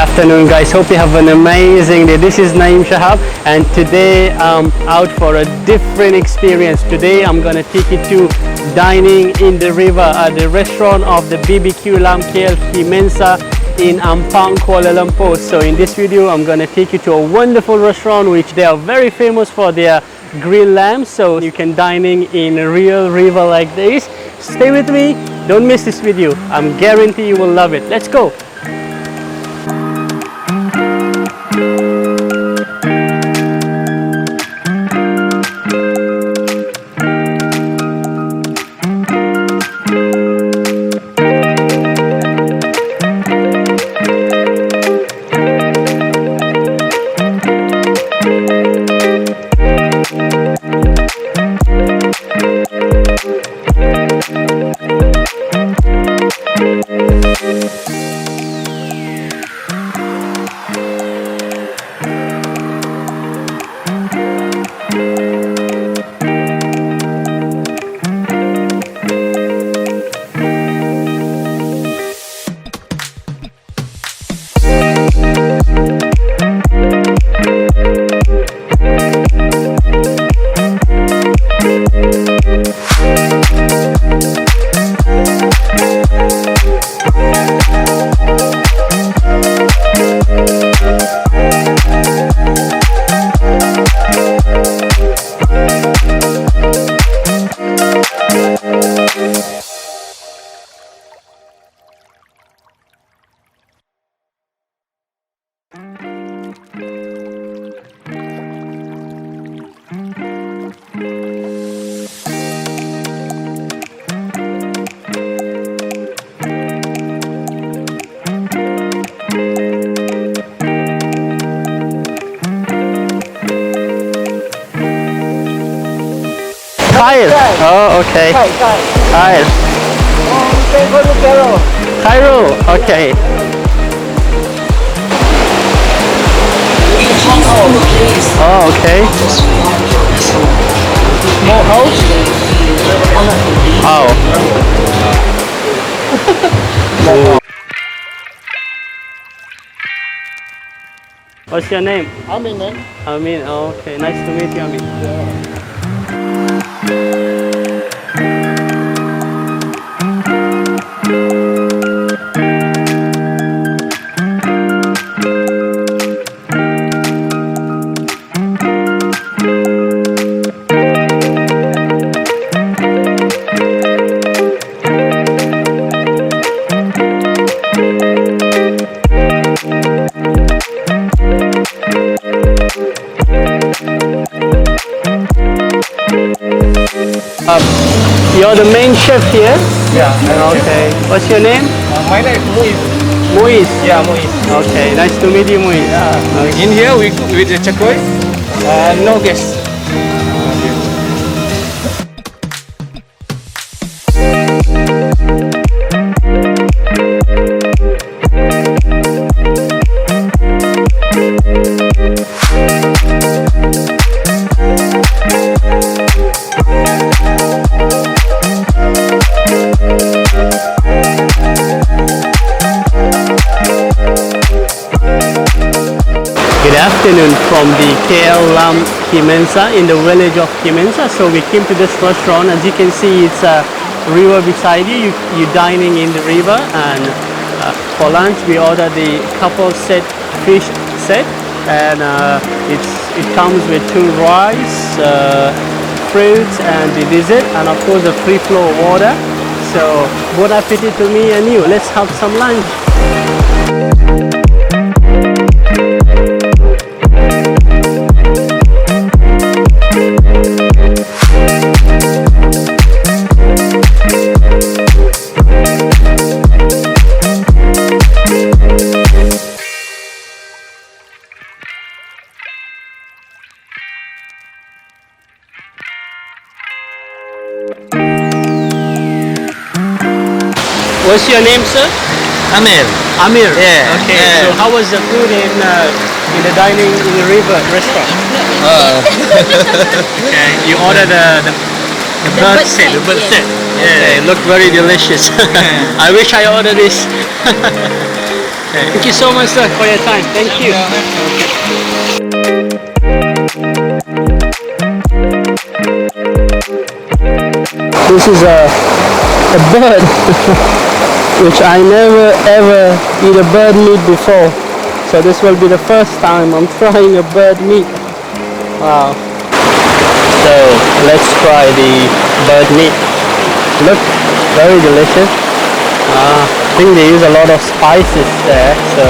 afternoon, guys. Hope you have an amazing day. This is Naeem Shahab, and today I'm out for a different experience. Today I'm gonna take you to dining in the river at the restaurant of the BBQ Lamb KL Kemensah in Ampang, Kuala Lumpur. So in this video I'm gonna take you to a wonderful restaurant which they are very famous for their grilled lamb. So you can dining in a real river like this. Stay with me, don't miss this video. I'm guarantee you will love it. Let's go. Kyle. Oh, okay. Kyle. Cairo. Okay. Oh, okay. More house? Oh. What's your name? Amin, man. Amin. Oh, okay. Nice to meet you, Amin. Yeah. You're the main chef here? Yeah. Okay. What's your name? My name is Muiz. Muiz? Yeah, Muiz. Okay, nice to meet you, Muiz. Yeah. Okay. In here we cook with the chakoy. No guests. Good afternoon from the KL Lamb Kemensah in the village of Kemensah. So we came to this restaurant. As you can see, it's a river beside you. You're dining in the river, and for lunch we ordered the couple set fish set, and it comes with 2 rice, fruits, and the dessert, and of course a free flow of water. So bon appetit to me and you. Let's have some lunch. What's your name, sir? Amir. Amir. Yeah. Okay. Yeah. So how was the food in the dining in the river restaurant? Okay. You ordered the bird set. The bird set. Yeah. It looked very delicious. I wish I ordered this. Okay. Thank you so much, sir, for your time. Thank you. This is a bird, which I never ever eat a bird meat before. So this will be the first time I'm trying a bird meat. Wow. So let's try the bird meat. Look, very delicious. I think they use a lot of spices there, so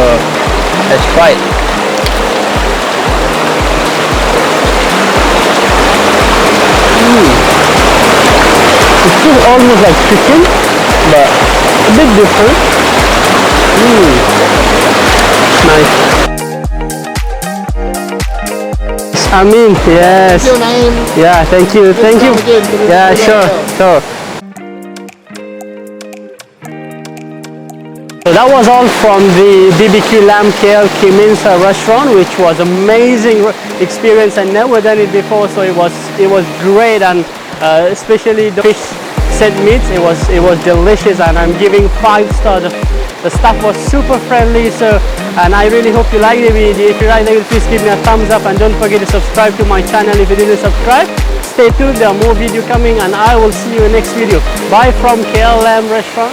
let's try it. It feels almost like chicken, but a bit different. Nice. Amin, yes. Your name? Yeah, thank you, thank you. Yeah, sure, sure. So that was all from the BBQ Lamb KL Kemensah restaurant, which was amazing experience. I never done it before, so it was great, and especially the fish set meats, it was delicious, and I'm giving 5 stars. The staff was super friendly, so, and I really hope you like the video. If you like the video, please give me a thumbs up, and don't forget to subscribe to my channel if you didn't subscribe. Stay tuned, there are more videos coming, and I will see you in next video. Bye from KL Lamb restaurant.